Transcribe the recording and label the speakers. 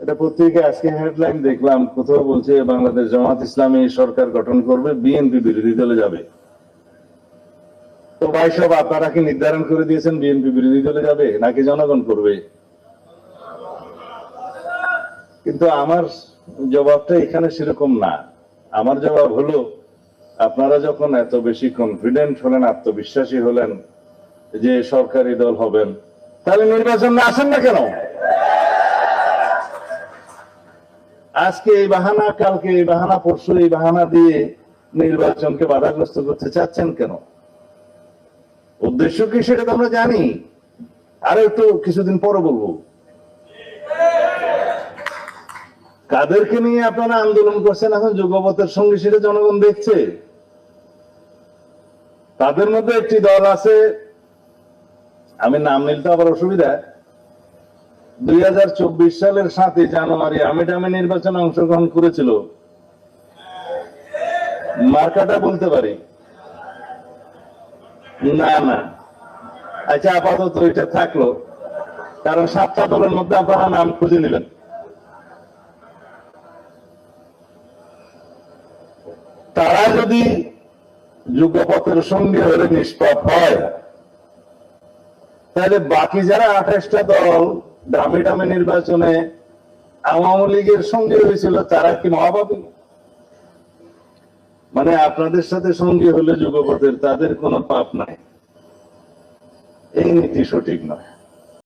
Speaker 1: এটা পত্রিকায় আজকে হেডলাইন দেখলাম, কোথাও বলছে বাংলাদেশ জামাত ইসলামী সরকার গঠন করবে, বিএনপি বিরোধী দলে যাবে। তো ভাই সব আপনারা কি নির্ধারণ করে দিয়েছেন বিএনপি বিরোধী দলে যাবে নাকি জনগণ করবে? কিন্তু আমার জবাবটা এখানে সেরকম না। আমার জবাব হলো, আপনারা যখন এত বেশি কনফিডেন্ট হলেন, আত্মবিশ্বাসী হলেন যে সরকারি দল হবেন, তাহলে নির্বাচনে আসেন না কেন? আজকে এই বাহানা, কালকে এই বাহানা, পরশু এই বাহানা দিয়ে নির্বাচনকে বাধাগ্রস্ত করতে চাচ্ছেন কেন? উদ্দেশ্য কি সেটা তো আমরা জানি, আরো একটু কিছুদিন পরে বলবো। কাদেরকে নিয়ে আপনারা আন্দোলন করছেন এখন যুগপথের সঙ্গে, সেটা জনগণ দেখছে। তাদের মধ্যে একটি দল আছে, আমি নাম নিলে তো আবার অসুবিধা, 2024 সালের 7 জানুয়ারি আমিটামি নির্বাচনে অংশগ্রহণ করেছিল। মার্কাটা বলতে পারি না? না, আচ্ছা আপাতত এটা থাকলো, কারণ 7টা দলের মধ্যে আপনারা নাম খুঁজে নেবেন। তারা যদি যুগপথের সঙ্গে হলে নিষ্পাপ হয়, তাহলে বাকি যারা 28টা দল দামি দামি নির্বাচনে আওয়ামী লীগের সঙ্গে হয়েছিল, তারা কি মহাপাপী? মানে আপনাদের সাথে সঙ্গে হলে যুগপথের, তাদের কোনো পাপ নাই, এই নীতি সঠিক নয়।